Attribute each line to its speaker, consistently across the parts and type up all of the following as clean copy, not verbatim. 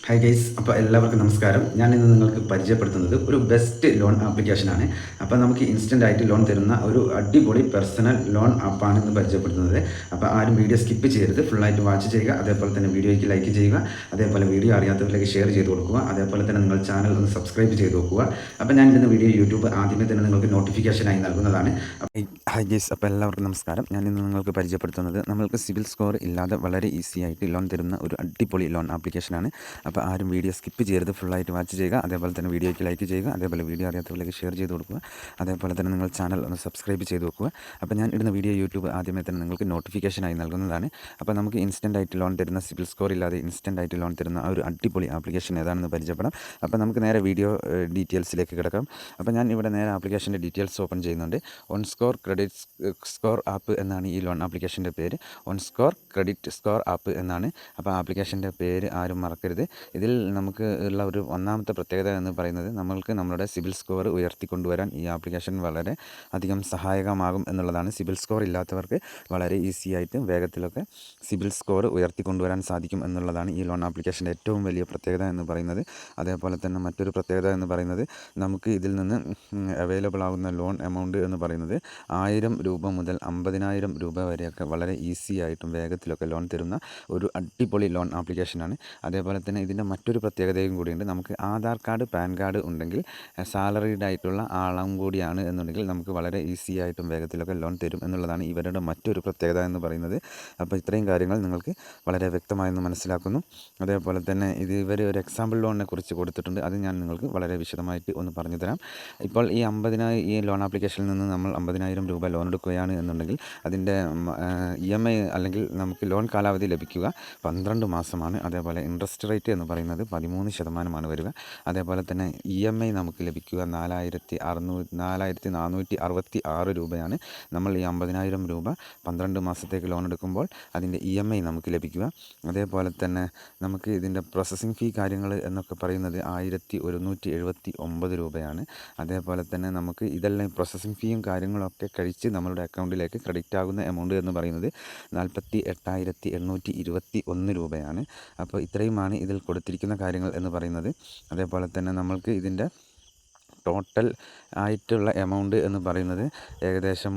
Speaker 1: Hi guys, അപ്പോൾ എല്ലാവർക്കും നമസ്കാരം. ഞാൻ ഇന്ന് നിങ്ങൾക്ക് പരിചയപ്പെടുത്തുന്നത് ഒരു ബെസ്റ്റ് ലോൺ ആപ്ലിക്കേഷനാണ്. അപ്പോൾ നമുക്ക് ഇൻസ്റ്റൻ്റ് ആയിട്ട് ലോൺ തരുന്ന ഒരു അടിപൊളി പേഴ്സണൽ ലോൺ ആപ്പാണ് ഇന്ന് പരിചയപ്പെടുത്തുന്നത്. അപ്പോൾ ആരും വീഡിയോ സ്കിപ്പ് ചെയ്യരുത്, ഫുള്ളായിട്ട് വാച്ച് ചെയ്യുക. അതേപോലെ തന്നെ വീഡിയോയ്ക്ക് ലൈക്ക് ചെയ്യുക. അതേപോലെ വീഡിയോ അറിയാത്തവരിലേക്ക് ഷെയർ ചെയ്ത് കൊടുക്കുക. അതേപോലെ തന്നെ നിങ്ങൾ ചാനൽ ഒന്ന് സബ്സ്ക്രൈബ് ചെയ്ത് നോക്കുക. അപ്പോൾ ഞാൻ ഇടുന്ന വീഡിയോ യൂട്യൂബ് ആദ്യമേ തന്നെ നിങ്ങൾക്ക് നോട്ടിഫിക്കേഷനായി നൽകുന്നതാണ്. ഹായ് ഗൈസ്, അപ്പോൾ എല്ലാവർക്കും നമസ്കാരം. ഞാൻ ഇന്ന് നിങ്ങൾക്ക് പരിചയപ്പെടുത്തുന്നത് നമ്മൾക്ക് സിവിൽ സ്കോർ ഇല്ലാതെ വളരെ ഈസി ആയിട്ട് ലോൺ തരുന്ന ഒരു അടിപൊളി ലോൺ ആപ്ലിക്കേഷനാണ്. അപ്പോൾ ആരും വീഡിയോ സ്കിപ്പ് ചെയ്യരുത്, ഫുള്ളായിട്ട് വാച്ച് ചെയ്യുക. അതേപോലെ തന്നെ വീഡിയോയ്ക്ക് ലൈക്ക് ചെയ്യുക. അതേപോലെ വീഡിയോ അറിയാത്തവരിലേക്ക് ഷെയർ ചെയ്ത് കൊടുക്കുക. അതേപോലെ തന്നെ നിങ്ങൾ ചാനൽ ഒന്ന് സബ്സ്ക്രൈബ് ചെയ്ത് വെക്കുക. അപ്പോൾ ഞാൻ ഇടുന്ന വീഡിയോ യൂട്യൂബ് ആദ്യമേ തന്നെ നിങ്ങൾക്ക് നോട്ടിഫിക്കേഷനായി നൽകുന്നതാണ്. അപ്പോൾ നമുക്ക് ഇൻസ്റ്റൻ്റ് ആയിട്ട് ലോൺ തരുന്ന സിവിൽ സ്കോർ ഇല്ലാതെ ഇൻസ്റ്റൻ്റ് ആയിട്ട് ലോൺ തരുന്ന ആ ഒരു അടിപൊളി ആപ്ലിക്കേഷൻ ഏതാണെന്ന് പരിചയപ്പെടാം. അപ്പോൾ നമുക്ക് നേരെ വീഡിയോ ഡീറ്റെയിൽസിലേക്ക് കിടക്കാം. അപ്പോൾ ഞാൻ ഇവിടെ നേരെ ആപ്ലിക്കേഷൻ്റെ ഡീറ്റെയിൽസ് ഓപ്പൺ ചെയ്യുന്നുണ്ട്. On score credit score app എന്നാണ് ഈ ലോൺ ആപ്ലിക്കേഷൻ്റെ പേര്. On score credit score app എന്നാണ്. അപ്പോൾ ആപ്ലിക്കേഷൻ്റെ പേര് ആരും മറക്കരുത്. ഇതിൽ നമുക്ക് ഉള്ള ഒരു ഒന്നാമത്തെ പ്രത്യേകത എന്ന് പറയുന്നത് നമ്മൾക്ക് നമ്മളുടെ സിബിൽ സ്കോർ ഉയർത്തിക്കൊണ്ടുവരാൻ ഈ ആപ്ലിക്കേഷൻ വളരെ അധികം സഹായകമാകും എന്നുള്ളതാണ്. സിബിൽ സ്കോർ ഇല്ലാത്തവർക്ക് വളരെ ഈസി ആയിട്ട് വേഗത്തിലൊക്കെ സിബിൽ സ്കോർ ഉയർത്തിക്കൊണ്ടുവരാൻ സാധിക്കും എന്നുള്ളതാണ് ഈ ലോൺ ആപ്ലിക്കേഷൻ്റെ ഏറ്റവും വലിയ പ്രത്യേകത എന്ന് പറയുന്നത്. അതേപോലെ തന്നെ മറ്റൊരു പ്രത്യേകത എന്ന് പറയുന്നത് നമുക്ക് ഇതിൽ നിന്ന് അവൈലബിൾ ആകുന്ന ലോൺ എമൗണ്ട് എന്ന് പറയുന്നത് 1000 രൂപ മുതൽ 50,000 രൂപ വരെയൊക്കെ വളരെ ഈസി ആയിട്ടും വേഗത്തിലൊക്കെ ലോൺ തരുന്ന ഒരു അടിപൊളി ലോൺ ആപ്ലിക്കേഷനാണ്. അതേപോലെ തന്നെ ഇതിൻ്റെ മറ്റൊരു പ്രത്യേകതയും കൂടിയുണ്ട്. നമുക്ക് ആധാർ കാർഡ്, പാൻ കാർഡ് ഉണ്ടെങ്കിൽ സാലറീഡ് ആയിട്ടുള്ള ആളും കൂടിയാണ് എന്നുണ്ടെങ്കിൽ നമുക്ക് വളരെ ഈസി ആയിട്ടും വേഗത്തിലൊക്കെ ലോൺ തരും എന്നുള്ളതാണ് ഇവരുടെ മറ്റൊരു പ്രത്യേകത എന്ന് പറയുന്നത്. അപ്പോൾ ഇത്രയും കാര്യങ്ങൾ നിങ്ങൾക്ക് വളരെ വ്യക്തമായെന്ന് മനസ്സിലാക്കുന്നു. അതേപോലെ തന്നെ ഇവർ ഒരു എക്സാമ്പിൾ ലോണിനെ കുറിച്ച് കൊടുത്തിട്ടുണ്ട്. അത് ഞാൻ നിങ്ങൾക്ക് വളരെ വിശദമായിട്ട് ഒന്ന് പറഞ്ഞു തരാം. ഇപ്പോൾ ഈ ലോൺ ആപ്ലിക്കേഷനിൽ നിന്ന് നമ്മൾ 50,000 രൂപ ലോൺ എടുക്കുകയാണ് എന്നുണ്ടെങ്കിൽ അതിൻ്റെ EMI അല്ലെങ്കിൽ നമുക്ക് ലോൺ കാലാവധി ലഭിക്കുക 12 മാസമാണ്. അതേപോലെ ഇൻട്രസ്റ്റ് റേറ്റ് എന്ന് പറയുന്നത് 13% വരിക. അതേപോലെ തന്നെ EMI നമുക്ക് ലഭിക്കുക 4,466 രൂപയാണ്. നമ്മൾ ഈ 50,000 രൂപ 12 മാസത്തേക്ക് ലോൺ എടുക്കുമ്പോൾ അതിൻ്റെ EMI നമുക്ക് ലഭിക്കുക. അതേപോലെ തന്നെ നമുക്ക് ഇതിൻ്റെ പ്രോസസ്സിംഗ് ഫീ കാര്യങ്ങൾ എന്നൊക്കെ പറയുന്നത് 1,179 രൂപയാണ്. അതേപോലെ തന്നെ നമുക്ക് ഇതെല്ലാം പ്രോസസ്സിംഗ് ഫീയും കാര്യങ്ങളൊക്കെ കഴിച്ച് നമ്മളുടെ അക്കൗണ്ടിലേക്ക് ക്രെഡിറ്റ് ആകുന്ന എമൗണ്ട് എന്ന് പറയുന്നത് 48,821 രൂപയാണ്. അപ്പോൾ ഇത്രയുമാണ് ഇതിൽ കൊടുത്തിരിക്കുന്ന കാര്യങ്ങൾ എന്ന് പറയുന്നത്. അതേപോലെ തന്നെ നമ്മൾക്ക് ഇതിൻ്റെ ടോട്ടൽ ആയിട്ടുള്ള എമൗണ്ട് എന്ന് പറയുന്നത് ഏകദേശം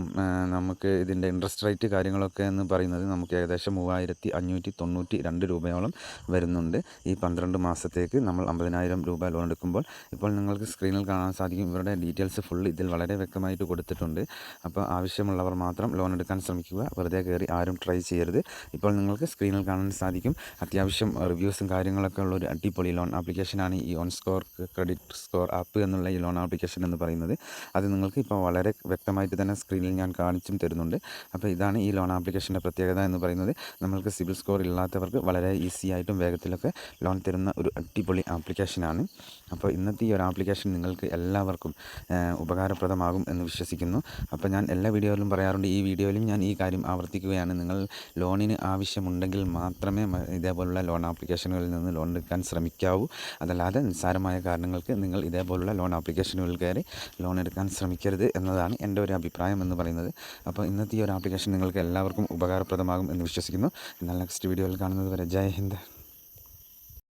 Speaker 1: നമുക്ക് ഇതിൻ്റെ ഇൻട്രസ്റ്റ് റേറ്റ് കാര്യങ്ങളൊക്കെ എന്ന് പറയുന്നത് നമുക്ക് ഏകദേശം 3,592 രൂപയോളം വരുന്നുണ്ട് ഈ 12 മാസത്തേക്ക് നമ്മൾ 50,000 രൂപ ലോൺ എടുക്കുമ്പോൾ. ഇപ്പോൾ നിങ്ങൾക്ക് സ്ക്രീനിൽ കാണാൻ സാധിക്കും ഇവരുടെ ഡീറ്റെയിൽസ് ഫുൾ ഇതിൽ വളരെ വ്യക്തമായിട്ട് കൊടുത്തിട്ടുണ്ട്. അപ്പോൾ ആവശ്യമുള്ളവർ മാത്രം ലോൺ എടുക്കാൻ ശ്രമിക്കുക, വെറുതെ കയറി ആരും ട്രൈ ചെയ്യരുത്. ഇപ്പോൾ നിങ്ങൾക്ക് സ്ക്രീനിൽ കാണാൻ സാധിക്കും അത്യാവശ്യം റിവ്യൂസും കാര്യങ്ങളൊക്കെ ഉള്ള ഒരു അടിപൊളി ലോൺ ആപ്ലിക്കേഷനാണ് ഈ on score credit score app എന്നുള്ള ഈ ലോൺ ആപ്ലിക്കേഷൻ എന്ന് പറയുന്നത്. അത് നിങ്ങൾക്ക് ഇപ്പോൾ വളരെ വ്യക്തമായിട്ട് തന്നെ സ്ക്രീനിൽ ഞാൻ കാണിച്ചും തരുന്നുണ്ട്. അപ്പോൾ ഇതാണ് ഈ ലോൺ ആപ്ലിക്കേഷൻ്റെ പ്രത്യേകത എന്ന് പറയുന്നത്. നമ്മൾക്ക് സിബിൽ സ്കോർ ഇല്ലാത്തവർക്ക് വളരെ ഈസി ആയിട്ടും വേഗത്തിലൊക്കെ ലോൺ തരുന്ന ഒരു അടിപൊളി ആപ്ലിക്കേഷനാണ്. അപ്പോൾ ഇന്നത്തെ ഈ ഒരു ആപ്ലിക്കേഷൻ നിങ്ങൾക്ക് എല്ലാവർക്കും ഉപകാരപ്രദമാകും എന്ന് വിശ്വസിക്കുന്നു. അപ്പോൾ ഞാൻ എല്ലാ വീഡിയോയിലും പറയാറുണ്ട്, ഈ വീഡിയോയിലും ഞാൻ ഈ കാര്യം ആവർത്തിക്കുകയാണ്. നിങ്ങൾ ലോണിന് ആവശ്യമുണ്ടെങ്കിൽ മാത്രമേ ഇതേപോലുള്ള ലോൺ ആപ്ലിക്കേഷനുകളിൽ നിന്ന് ലോൺ എടുക്കാൻ ശ്രമിക്കാവൂ. അതല്ലാതെ നിസ്സാരമായ കാരണങ്ങൾക്ക് നിങ്ങൾ ഇതേപോലുള്ള ലോൺ ആപ്ലിക്കേഷനുകളിൽ കയറി ലോൺ എടുക്കാൻ ശ്രമിക്കരുത് എന്നതാണ് എൻ്റെ ഒരു അഭിപ്രായം എന്ന് പറയുന്നത്. അപ്പോൾ ഇന്നത്തെ ഈ ഒരു ആപ്ലിക്കേഷൻ നിങ്ങൾക്ക് എല്ലാവർക്കും ഉപകാരപ്രദമാകും എന്ന് വിശ്വസിക്കുന്നു. എന്നാൽ നെക്സ്റ്റ് വീഡിയോയിൽ കാണുന്നത് വരെ ജയ് ഹിന്ദ്.